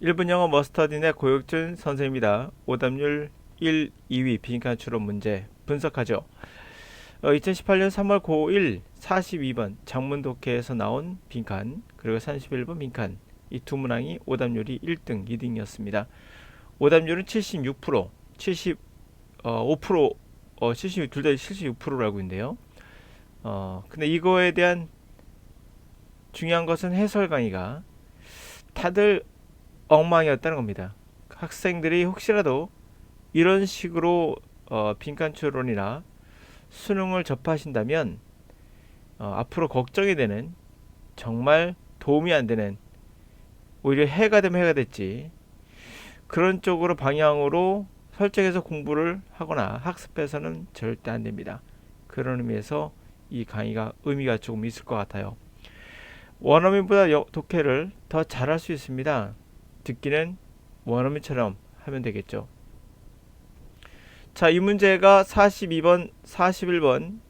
1분 영어 머스터딘의 고혁준 선생입니다. 오답률 1, 2위 빈칸 추론 문제 분석하죠. 2018년 3월 고1 42번 장문 독해에서 나온 빈칸 그리고 31번 빈칸 이 두 문항이 오답률이 1등, 2등이었습니다. 오답률은 76%, 75%, 70, 둘 다 76%로 알고 있는데요. 근데 이거에 대한 중요한 것은 해설 강의가 다들 엉망이었다는 겁니다. 학생들이 혹시라도 이런 식으로 빈칸 추론이나 수능을 접하신다면 앞으로 걱정이 되는 정말 도움이 안 되는 오히려 해가 되면 해가 됐지 그런 쪽으로 방향으로 설정해서 공부를 하거나 학습해서는 절대 안 됩니다. 그런 의미에서 이 강의가 의미가 조금 있을 것 같아요. 원어민보다 독해를 더 잘할 수 있습니다. 듣기는 원어민처럼 하면 되겠죠. 자, 이 문제가 42번, 41번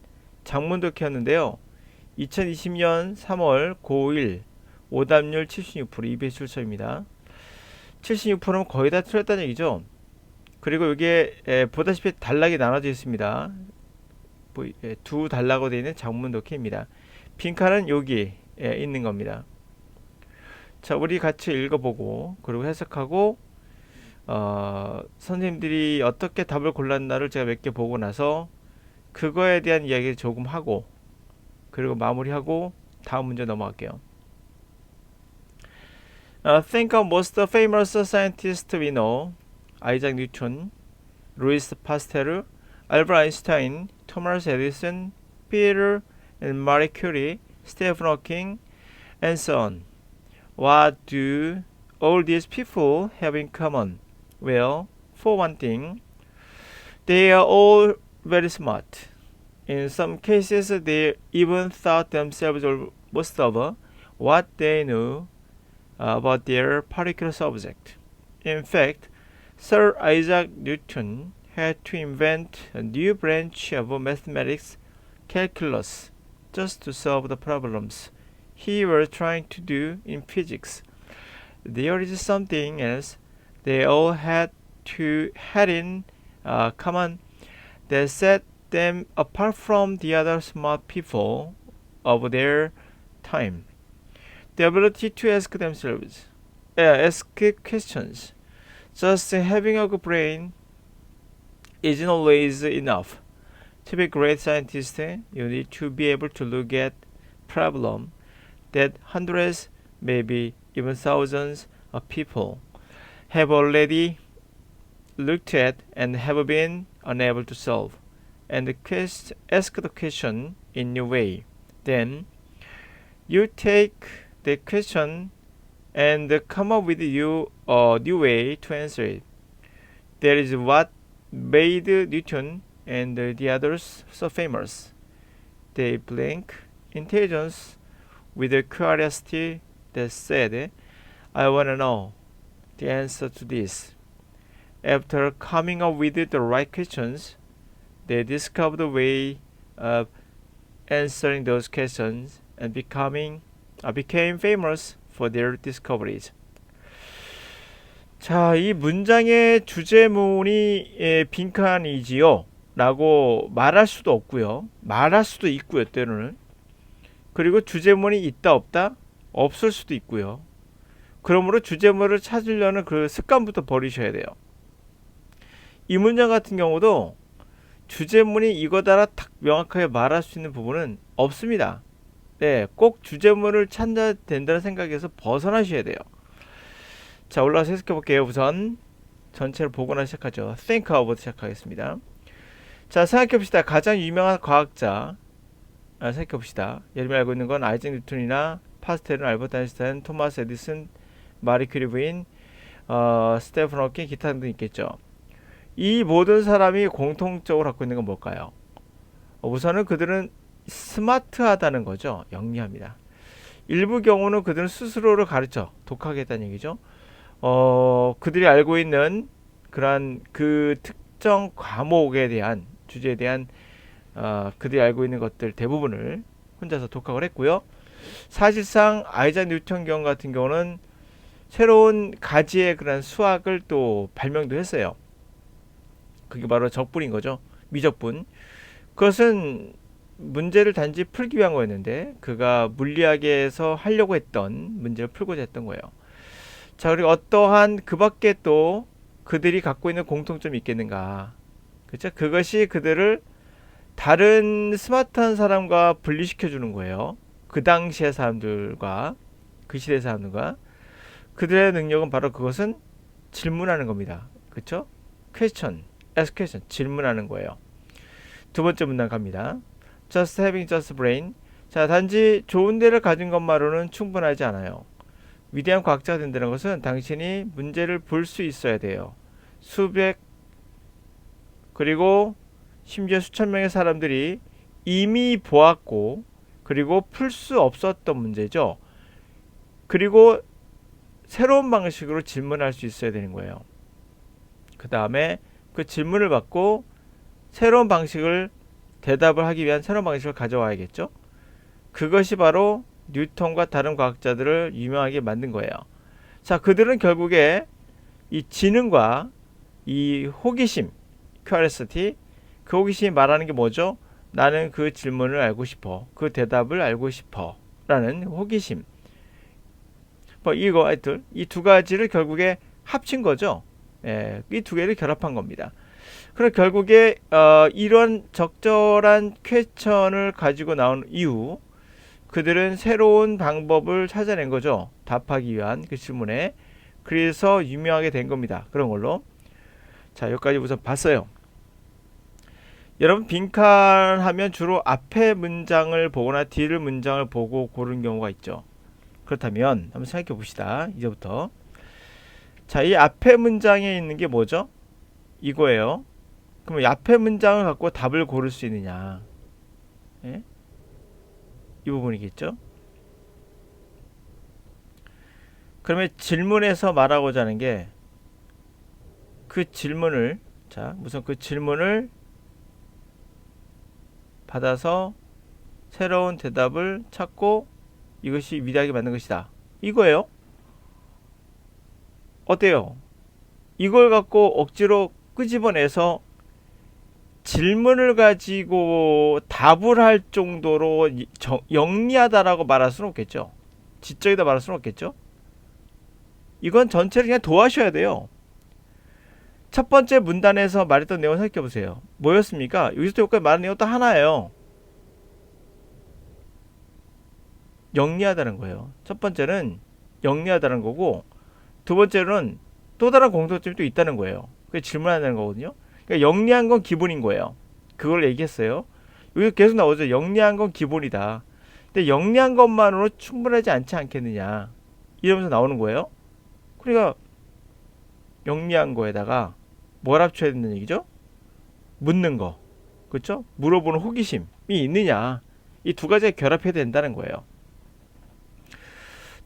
장문 독해였는데요. 2020년 3월 고1 오답률 76%, 200출처입니다. 76%는 거의 다 틀렸다는 얘기죠. 그리고 이게 보다시피 단락이 나눠져 있습니다. 두 단락으로 되어 있는 장문 독해입니다. 빈칸은 여기 있는 겁니다. 자, 우리 같이 읽어보고 그리고 해석하고 선생님들이 어떻게 답을 골랐나를 제가 몇 개 보고 나서 그거에 대한 이야기를 조금 하고 그리고 마무리하고 다음 문제 넘어갈게요. Think of most famous scientists we know. 아이작 뉴턴, 루이스 파스테르, 알버트 아인슈타인, 토마스 에디슨, 피터 and Marie Curie, Stephen Hawking, and so on. What do all these people have in common? Well, for one thing, they are all very smart. In some cases, they even thought themselves most of what they knew about their particular subject. In fact, Sir Isaac Newton had to invent a new branch of mathematics, calculus, just to solve the problems he was trying to do in physics. There is something else they all had in common that set them apart from the other smart people of their time. The ability to ask questions. Just having a good brain isn't always enough. To be a great scientist, you need to be able to look at problems that hundreds, maybe even thousands of people have already looked at and have been unable to solve, and ask the question in your way. Then you take the question and come up with a new way to answer it. That is what made Newton and the others so famous. They blink intelligence with a curiosity that said, I want to know the answer to this. After coming up with the right questions, they discovered a way of answering those questions and became famous for their discoveries. 자, 이 문장의 주제문이 빈칸이지요 라고 말할 수도 없고요. 말할 수도 있고요. 때로는. 그리고 주제문이 있다 없다? 없을 수도 있고요. 그러므로 주제문을 찾으려는 그 습관부터 버리셔야 돼요. 이 문장 같은 경우도 주제문이 이거다라 딱 명확하게 말할 수 있는 부분은 없습니다. 네, 꼭 주제문을 찾아야 된다는 생각에서 벗어나셔야 돼요. 자, 올라가서 해석해 볼게요. 우선 전체를 보거나 시작하죠. Think of부터 시작하겠습니다. 자, 생각해 봅시다. 가장 유명한 과학자 생각해 봅시다. 예를 알고 있는 건 아이작 뉴턴이나 파스텔은 알버트 아인슈타인, 토마스 에디슨, 마리 큐리 부인, 스테픈 호킹, 기타 등등 있겠죠. 이 모든 사람이 공통적으로 갖고 있는 건 뭘까요? 우선은 그들은 스마트하다는 거죠. 영리합니다. 일부 경우는 그들은 스스로를 가르쳐 독하겠다는 얘기죠. 그들이 알고 있는 그러한 그 특정 과목에 대한 주제에 대한 그들이 알고 있는 것들 대부분을 혼자서 독학을 했고요. 사실상 아이작 뉴턴 경우 같은 경우는 새로운 가지의 그런 수학을 또 발명도 했어요. 그게 바로 적분인 거죠. 미적분. 그것은 문제를 단지 풀기 위한 거였는데 그가 물리학에서 하려고 했던 문제를 풀고자 했던 거예요. 자, 그리고 어떠한 그 밖에 또 그들이 갖고 있는 공통점이 있겠는가. 그렇죠? 그것이 그들을 다른 스마트한 사람과 분리시켜 주는 거예요. 그 당시의 사람들과 그 시대 사람들과 그들의 능력은 바로 그것은 질문하는 겁니다. 그렇죠? question, ask question, 질문하는 거예요. 두 번째 문단 갑니다. just having just brain. 자, 단지 좋은 데를 가진 것만으로는 충분하지 않아요. 위대한 과학자가 된다는 것은 당신이 문제를 볼 수 있어야 돼요. 수백 그리고 심지어 수천 명의 사람들이 이미 보았고 그리고 풀 수 없었던 문제죠. 그리고 새로운 방식으로 질문할 수 있어야 되는 거예요. 그 다음에 그 질문을 받고 새로운 방식을 대답을 하기 위한 새로운 방식을 가져와야겠죠. 그것이 바로 뉴턴과 다른 과학자들을 유명하게 만든 거예요. 자, 그들은 결국에 이 지능과 이 호기심, curiosity, 그 호기심이 말하는 게 뭐죠? 나는 그 질문을 알고 싶어. 그 대답을 알고 싶어. 라는 호기심. 뭐 이거 하여튼 이 두 가지를 결국에 합친 거죠. 예, 이 두 개를 결합한 겁니다. 그럼 결국에 이런 적절한 퀘스천을 가지고 나온 이후 그들은 새로운 방법을 찾아낸 거죠. 답하기 위한 그 질문에. 그래서 유명하게 된 겁니다. 그런 걸로. 자, 여기까지 우선 봤어요. 여러분 빈칸 하면 주로 앞에 문장을 보거나 뒤를 문장을 보고 고른 경우가 있죠. 그렇다면 한번 생각해 봅시다. 이제부터. 자, 이 앞에 문장에 있는 게 뭐죠? 이거예요. 그럼 이 앞에 문장을 갖고 답을 고를 수 있느냐? 예? 이 부분이겠죠? 그러면 질문에서 말하고자 하는 게 그 질문을 자, 우선 그 질문을 받아서 새로운 대답을 찾고 이것이 위대하게 만든 것이다. 이거예요. 어때요? 이걸 갖고 억지로 끄집어내서 질문을 가지고 답을 할 정도로 영리하다라고 말할 수는 없겠죠. 지적이다 말할 수는 없겠죠. 이건 전체를 그냥 도와셔야 돼요. 첫 번째 문단에서 말했던 내용을 살펴보세요. 뭐였습니까? 여기서 여기까지 말한 내용 또 하나예요. 영리하다는 거예요. 첫 번째는 영리하다는 거고 두 번째는 또 다른 공통점이 또 있다는 거예요. 그게 질문하는 거거든요. 그러니까 영리한 건 기본인 거예요. 그걸 얘기했어요. 여기 계속 나오죠. 영리한 건 기본이다. 근데 영리한 것만으로 충분하지 않지 않겠느냐 이러면서 나오는 거예요. 그러니까 영리한 거에다가 뭘 합쳐야 된다는 얘기죠? 묻는 거, 그렇죠? 물어보는 호기심이 있느냐 이 두 가지가 결합해야 된다는 거예요.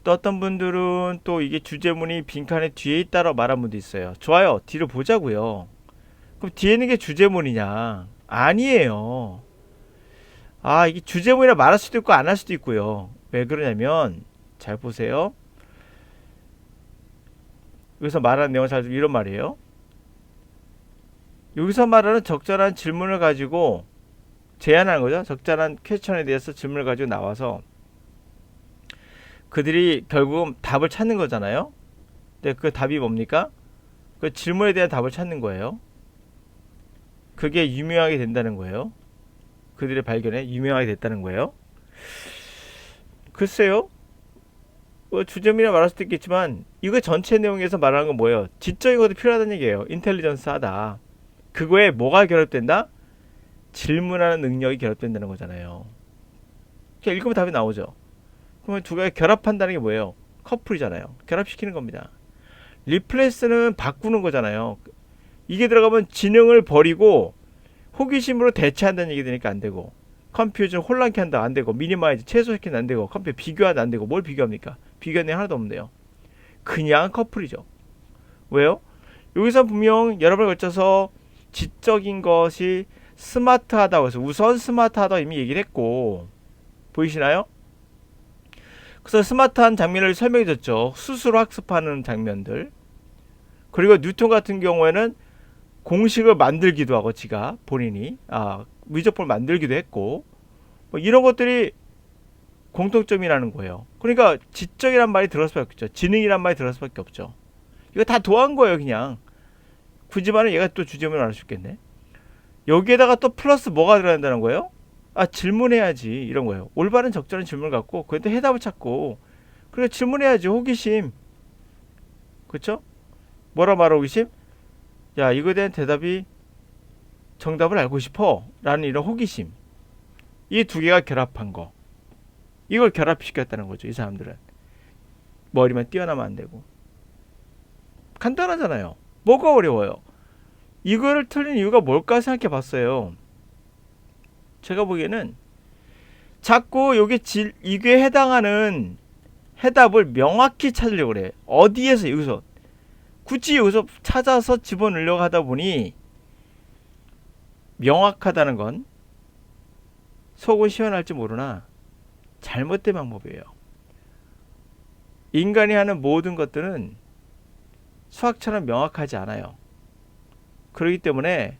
또 어떤 분들은 또 이게 주제문이 빈칸에 뒤에 있다라고 말한 분도 있어요. 좋아요. 뒤로 보자고요. 그럼 뒤에 있는 게 주제문이냐? 아니에요. 아, 이게 주제문이라 말할 수도 있고 안 할 수도 있고요. 왜 그러냐면 잘 보세요. 여기서 말하는 내용은 잘 이런 말이에요. 여기서 말하는 적절한 질문을 가지고 제안하는 거죠. 적절한 퀘스천에 대해서 질문을 가지고 나와서 그들이 결국은 답을 찾는 거잖아요. 근데 그 답이 뭡니까? 그 질문에 대한 답을 찾는 거예요. 그게 유명하게 된다는 거예요. 그들의 발견에 유명하게 됐다는 거예요. 글쎄요. 주제문이라 말할 수도 있겠지만 이거 전체 내용에서 말하는 건 뭐예요? 지적인 것도 필요하다는 얘기예요. 인텔리전스 하다. 그거에 뭐가 결합된다? 질문하는 능력이 결합된다는 거잖아요. 그냥 읽으면 답이 나오죠. 그러면 두 가지 결합한다는 게 뭐예요? 커플이잖아요. 결합시키는 겁니다. 리플레이스는 바꾸는 거잖아요. 이게 들어가면 지능을 버리고 호기심으로 대체한다는 얘기 되니까 안 되고, 컴퓨터 혼란케 한다 안 되고, 미니마이즈 최소시키는 안 되고, 컴퓨터 비교하다 안 되고, 뭘 비교합니까? 비교하는 게 하나도 없네요. 그냥 커플이죠. 왜요? 여기서 분명 여러 번 걸쳐서 지적인 것이 스마트하다고 해서 우선 스마트하다 이미 얘기를 했고, 보이시나요? 그래서 스마트한 장면을 설명해 줬죠. 스스로 학습하는 장면들. 그리고 뉴턴 같은 경우에는 공식을 만들기도 하고 지가 본인이 미적분을 만들기도 했고 뭐 이런 것들이 공통점이라는 거예요. 그러니까 지적이란 말이 들을 수밖에 없죠. 지능이란 말이 들을 수밖에 없죠. 이거 다 도한 거예요. 그냥 굳이 말하면 얘가 또 주제문을 알 수 있겠네. 여기에다가 또 플러스 뭐가 들어간다는 거예요? 질문해야지 이런 거예요. 올바른 적절한 질문을 갖고 그때 해답을 찾고 그래 질문해야지. 호기심. 그렇죠? 뭐라 말하 호기심? 야 이거에 대한 대답이 정답을 알고 싶어 라는 이런 호기심. 이 두 개가 결합한 거. 이걸 결합시켰다는 거죠. 이 사람들은. 머리만 뛰어나면 안 되고. 간단하잖아요. 뭐가 어려워요? 이거를 틀린 이유가 뭘까 생각해 봤어요. 제가 보기에는 자꾸 이게 해당하는 해답을 명확히 찾으려고 그래. 어디에서 여기서 굳이 여기서 찾아서 집어넣으려고 하다 보니 명확하다는 건 속은 시원할지 모르나 잘못된 방법이에요. 인간이 하는 모든 것들은 수학처럼 명확하지 않아요. 그렇기 때문에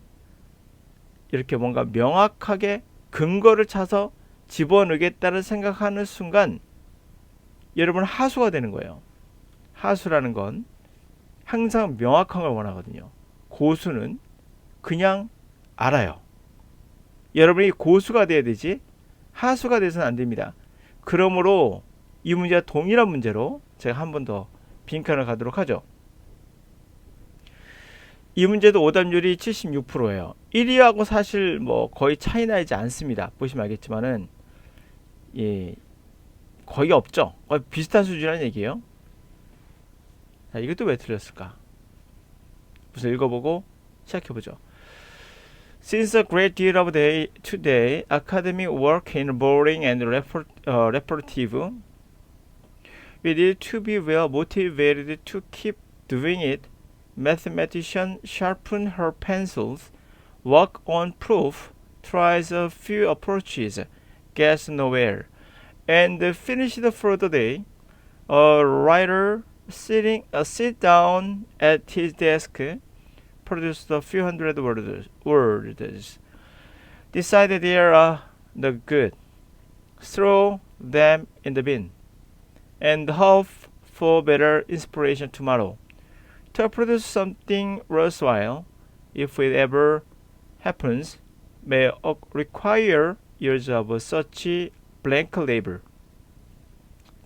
이렇게 뭔가 명확하게 근거를 찾아서 집어넣겠다는 생각하는 순간 여러분 하수가 되는 거예요. 하수라는 건 항상 명확한 걸 원하거든요. 고수는 그냥 알아요. 여러분이 고수가 돼야 되지 하수가 돼서는 안 됩니다. 그러므로 이 문제와 동일한 문제로 제가 한 번 더 빈칸을 가도록 하죠. 이 문제도 오답률이 76%예요. 1위하고 사실 뭐 거의 차이 나지 않습니다. 보시면 알겠지만은 거의 없죠. 거의 비슷한 수준이라는 얘기예요. 자, 이것도 왜 틀렸을까? 우선 읽어보고 시작해보죠. Since a great deal of today academic work is boring and repetitive, we need to be well motivated to keep doing it. Mathematician sharpen her pencils, work on proof, tries a few approaches, gets nowhere, and finished for the day. A writer sit down at his desk, produced a few hundred words, decided they are no good, throw them in the bin, and hope for better inspiration tomorrow. To produce something worthwhile, if it ever happens, may require years of such blank labor.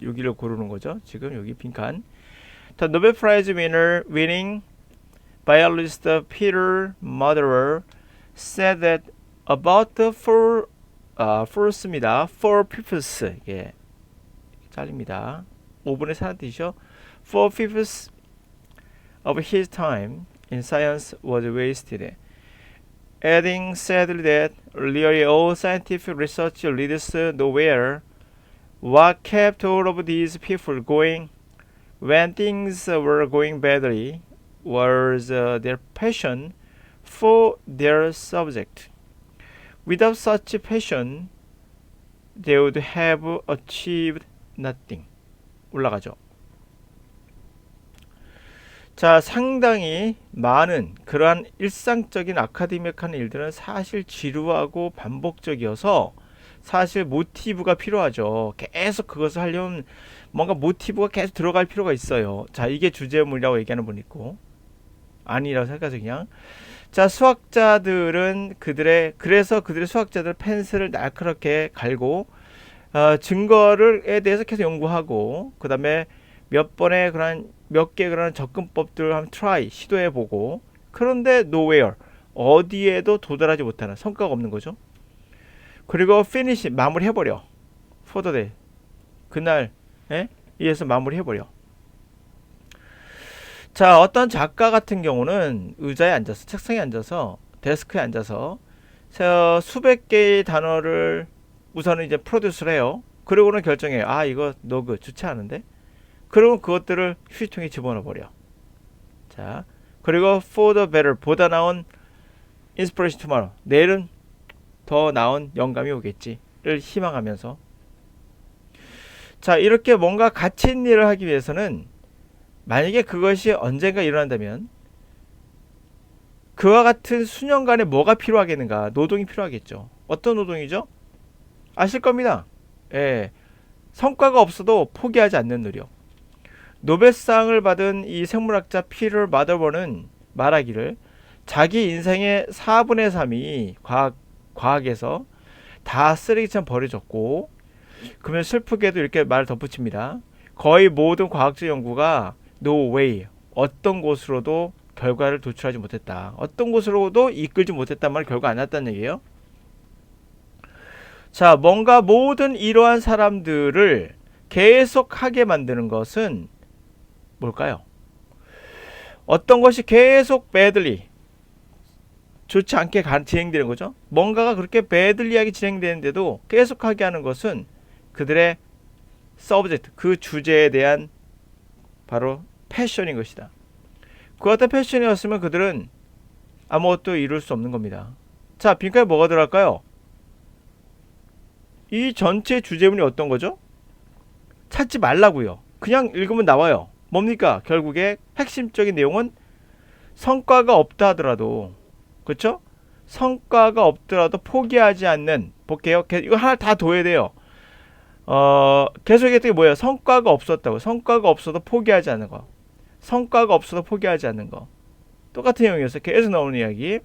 여기를 고르는 거죠. 지금 여기 빈칸. The Nobel Prize winning biologist Peter Motterer said that about the four fifths 잘립니다. 5분의 4는 뜻이죠. 4/5 of his time in science was wasted, adding sadly that nearly all scientific research leads nowhere. What kept all of these people going when things were going badly was their passion for their subject. Without such passion, they would have achieved nothing. 올라가죠. 자, 상당히 많은 그러한 일상적인 아카데믹한 일들은 사실 지루하고 반복적이어서 사실 모티브가 필요하죠. 계속 그것을 하려면 뭔가 모티브가 계속 들어갈 필요가 있어요. 자, 이게 주제문이라고 얘기하는 분 있고 아니라고 생각해서 그냥 자, 수학자들은 그래서 그들의 수학자들 펜슬을 날카롭게 갈고 증거를에 대해서 계속 연구하고 그 다음에 몇 개 그런 접근법들을 한번 시도해보고 그런데 nowhere 어디에도 도달하지 못하는 성과가 없는 거죠. 그리고 finish 마무리해버려. for the day 그날 이에서 마무리해버려. 자, 어떤 작가 같은 경우는 의자에 앉아서 책상에 앉아서 데스크에 앉아서 수백 개의 단어를 우선은 이제 프로듀스를 해요. 그러고는 결정해요. 이거 좋지 않은데. 그러면 그것들을 휴지통에 집어넣어 버려. 자, 그리고 for the better 보다 나은 inspiration tomorrow 내일은 더 나은 영감이 오겠지를 희망하면서 자, 이렇게 뭔가 가치 있는 일을 하기 위해서는 만약에 그것이 언젠가 일어난다면 그와 같은 수년간에 뭐가 필요하겠는가? 노동이 필요하겠죠. 어떤 노동이죠? 아실 겁니다. 예. 성과가 없어도 포기하지 않는 노력. 노벨상을 받은 이 생물학자 피터 마더버는 말하기를 자기 인생의 4분의 3이 과학에서 다 쓰레기처럼 버려졌고, 그러면 슬프게도 이렇게 말을 덧붙입니다. 거의 모든 과학적 연구가 no way, 어떤 곳으로도 결과를 도출하지 못했다. 어떤 곳으로도 이끌지 못했단 말은 결과 안 났다는 얘기예요. 자, 뭔가 모든 이러한 사람들을 계속하게 만드는 것은 뭘까요? 어떤 것이 계속 badly, 좋지 않게 진행되는 거죠. 뭔가가 그렇게 badly하게 진행되는데도 계속하게 하는 것은 그들의 subject, 그 주제에 대한 바로 패션인 것이다. 그 어떤 패션이었으면 그들은 아무것도 이룰 수 없는 겁니다. 자, 빈칸에 뭐가 들어갈까요? 이 전체 주제문이 어떤 거죠? 찾지 말라고요. 그냥 읽으면 나와요. 뭡니까? 결국에 핵심적인 내용은 성과가 없다 하더라도, 그렇죠? 성과가 없더라도 포기하지 않는, 볼게요. 이거 하나 다 둬야 돼요. 계속 얘기했던 게 뭐예요? 성과가 없었다고. 성과가 없어도 포기하지 않는 거. 성과가 없어도 포기하지 않는 거. 똑같은 내용이었어요. 계속 나오는 이야기.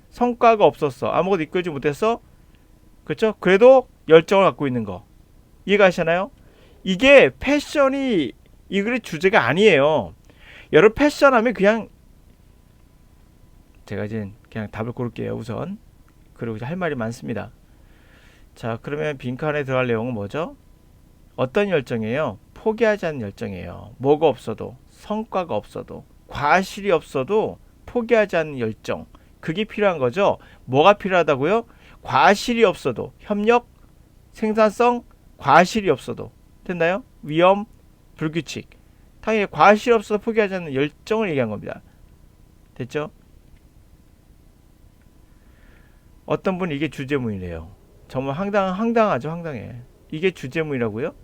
성과가 없었어. 아무것도 이끌지 못했어. 그렇죠? 그래도 열정을 갖고 있는 거. 이해가시나요? 이게 패션이 이 글의 주제가 아니에요. 여러분 패션하면 그냥, 제가 이제 그냥 답을 고를게요. 우선. 그리고 이제 할 말이 많습니다. 자, 그러면 빈칸에 들어갈 내용은 뭐죠? 어떤 열정이에요? 포기하지 않는 열정이에요. 뭐가 없어도, 성과가 없어도, 과실이 없어도 포기하지 않는 열정. 그게 필요한 거죠. 뭐가 필요하다고요? 과실이 없어도, 협력, 생산성, 과실이 없어도. 됐나요? 위험, 불규칙. 당연히 과실이 없어도 포기하지 않는 열정을 얘기한 겁니다. 됐죠? 어떤 분이 이게 주제문이래요. 정말 황당하죠, 황당해. 이게 주제문이라고요?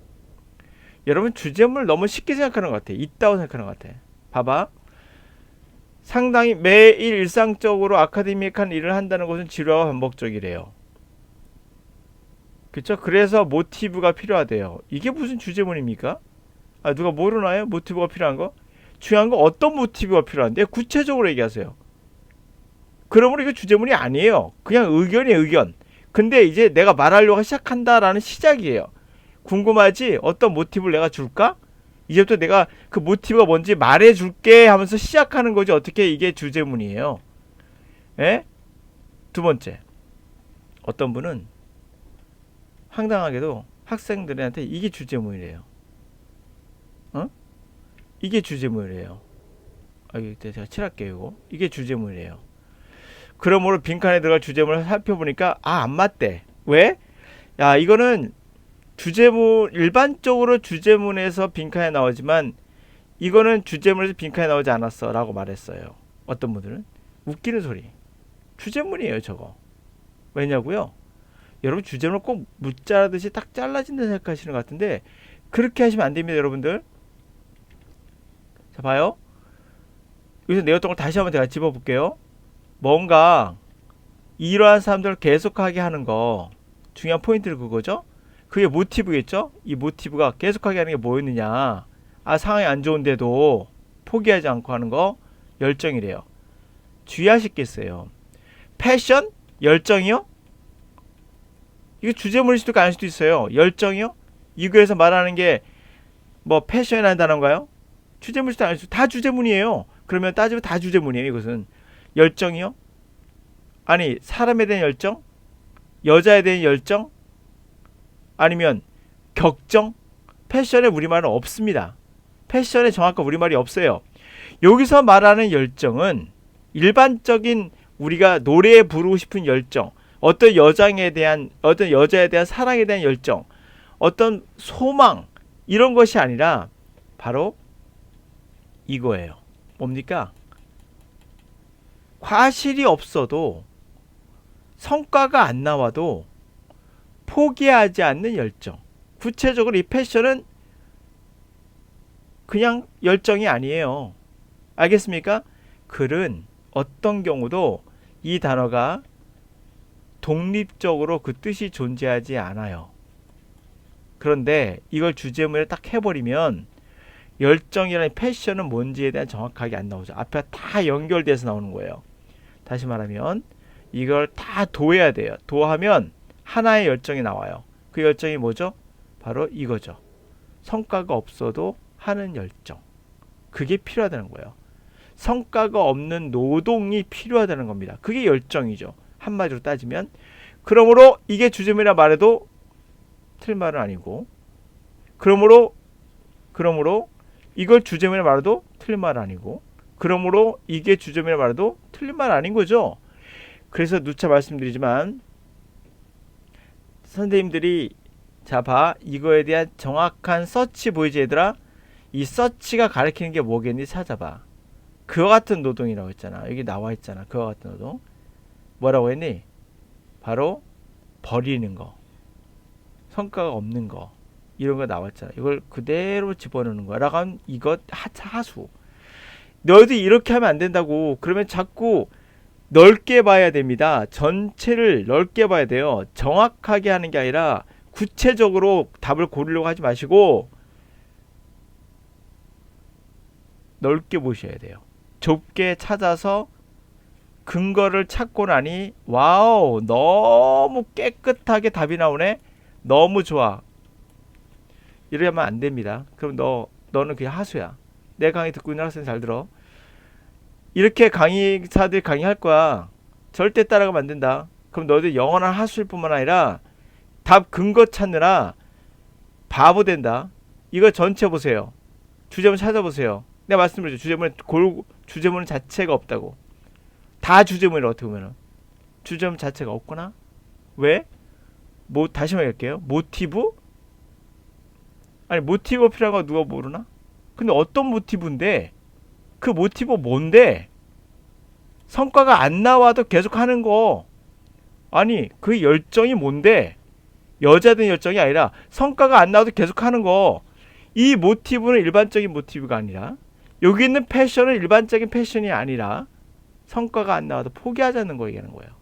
여러분 주제문을 너무 쉽게 생각하는 것 같아. 있다고 생각하는 것 같아. 봐봐. 상당히 매일 일상적으로 아카데믹한 일을 한다는 것은 지루하고 반복적이래요. 그쵸? 그래서 모티브가 필요하대요. 이게 무슨 주제문입니까? 아, 누가 모르나요? 모티브가 필요한 거? 중요한 건 어떤 모티브가 필요한데? 구체적으로 얘기하세요. 그러므로 이거 주제문이 아니에요. 그냥 의견이에요, 의견. 근데 이제 내가 말하려고 시작한다라는 시작이에요. 궁금하지? 어떤 모티브를 내가 줄까? 이제부터 내가 그 모티브가 뭔지 말해줄게 하면서 시작하는 거지. 어떻게 이게 주제문이에요. 예? 두 번째. 어떤 분은 황당하게도 학생들한테 이게 주제문이래요. 이게 주제문이래요. 이때 제가 칠할게요. 이거. 이게 주제문이래요. 그러므로 빈칸에 들어갈 주제문을 살펴보니까 안 맞대. 왜? 야, 이거는 주제문, 일반적으로 주제문에서 빈칸에 나오지만 이거는 주제문에서 빈칸에 나오지 않았어 라고 말했어요. 어떤 분들은 웃기는 소리. 주제문이에요, 저거. 왜냐고요? 여러분 주제문을 꼭 무자르듯이 딱 잘라진다 생각하시는 것 같은데 그렇게 하시면 안 됩니다, 여러분들. 자, 봐요. 여기서 내었던 걸 다시 한번 제가 집어볼게요. 뭔가 이러한 사람들을 계속하게 하는 거, 중요한 포인트는 그거죠. 그게 모티브겠죠. 이 모티브가 계속하게 하는 게 뭐였느냐. 아, 상황이 안 좋은데도 포기하지 않고 하는 거, 열정이래요. 주의하시겠어요. 패션? 열정이요? 이거 주제문일 수도 있고 아닐 수도 있어요. 열정이요? 이 글에서 말하는 게 뭐 패션이라는 단어인가요? 주제문일 수도 아닐 수도, 다 주제문이에요. 그러면 따지면 다 주제문이에요. 이것은 열정이요? 아니, 사람에 대한 열정? 여자에 대한 열정? 아니면 격정? 패션에 우리말은 없습니다. 패션에 정확한 우리말이 없어요. 여기서 말하는 열정은 일반적인 우리가 노래에 부르고 싶은 열정, 어떤 여자에 대한 사랑에 대한 열정, 어떤 소망, 이런 것이 아니라 바로 이거예요. 뭡니까? 과실이 없어도, 성과가 안 나와도 포기하지 않는 열정. 구체적으로 이 패션은 그냥 열정이 아니에요. 알겠습니까? 글은 어떤 경우도 이 단어가 독립적으로 그 뜻이 존재하지 않아요. 그런데 이걸 주제문에 딱 해버리면 열정이라는 패션은 뭔지에 대한 정확하게 안 나오죠. 앞에 다 연결돼서 나오는 거예요. 다시 말하면 이걸 다 도해야 돼요. 도하면 하나의 열정이 나와요. 그 열정이 뭐죠? 바로 이거죠. 성과가 없어도 하는 열정. 그게 필요하다는 거예요. 성과가 없는 노동이 필요하다는 겁니다. 그게 열정이죠. 한마디로 따지면. 그러므로 이게 주제문이라 말해도 틀린 말은 아니고, 그러므로 이걸 주제문이라 말해도 틀린 말은 아니고, 그러므로 이게 주제문이라 말해도 틀린 말은 아닌 거죠. 그래서 누차 말씀드리지만 선생님들이 자 봐, 이거에 대한 정확한 서치 보이지 얘들아? 이 서치가 가리키는 게 뭐겠니? 찾아봐. 그와 같은 노동이라고 했잖아. 여기 나와 있잖아. 그와 같은 노동. 뭐라고 했니? 바로 버리는 거, 성과가 없는 거, 이런 거 나왔잖아. 이걸 그대로 집어넣는 거야. 라고 하면 이것 하수. 너희도 이렇게 하면 안 된다고. 그러면 자꾸 넓게 봐야 됩니다. 전체를 넓게 봐야 돼요. 정확하게 하는 게 아니라 구체적으로 답을 고르려고 하지 마시고 넓게 보셔야 돼요. 좁게 찾아서 근거를 찾고 나니 와우, 너무 깨끗하게 답이 나오네. 너무 좋아. 이러면 안 됩니다. 그럼 너는 그냥 하수야. 내 강의 듣고 있는 학생 잘 들어. 이렇게 강의사들이 강의할 거야. 절대 따라가면 안 된다. 그럼 너희들 영원한 하수일 뿐만 아니라 답 근거 찾느라 바보 된다. 이거 전체 보세요. 주제문 찾아보세요. 내가 말씀드렸죠. 주제문 자체가 없다고. 다 주제문이라 어떻게 보면은 주제문 자체가 없구나. 왜? 다시 말할게요. 모티브? 아니 모티브 필요한 거 누가 모르나? 근데 어떤 모티브인데? 그 모티브 뭔데? 성과가 안 나와도 계속 하는 거. 아니 그 열정이 뭔데? 여자든 열정이 아니라 성과가 안 나와도 계속 하는 거. 이 모티브는 일반적인 모티브가 아니라, 여기 있는 패션은 일반적인 패션이 아니라 성과가 안 나와도 포기하자는 거 얘기하는 거예요.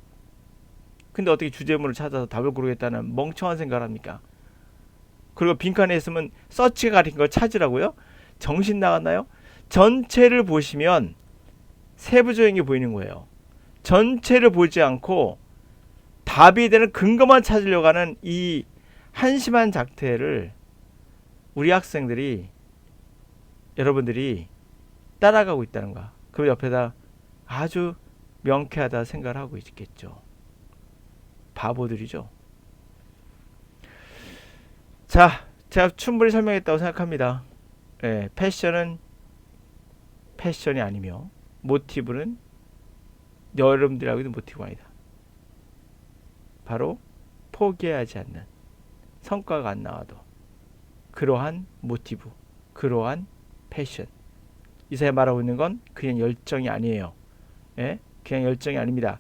근데 어떻게 주제문을 찾아서 답을 고르겠다는 멍청한 생각을 합니까? 그리고 빈칸에 있으면 서치가 가린 걸 찾으라고요? 정신 나갔나요? 전체를 보시면 세부적인 게 보이는 거예요. 전체를 보지 않고 답이 되는 근거만 찾으려고 하는 이 한심한 작태를 우리 학생들이, 여러분들이 따라가고 있다는 거야. 그 옆에다 아주 명쾌하다 생각을 하고 있겠죠. 바보들이죠. 자, 제가 충분히 설명했다고 생각합니다. 예, 패션은 패션이 아니며 모티브는 여러분들이 알고 있는 모티브가 아니다. 바로 포기하지 않는, 성과가 안 나와도 그러한 모티브, 그러한 패션. 이 사람이 말하고 있는 건 그냥 열정이 아니에요. 예? 그냥 열정이 아닙니다.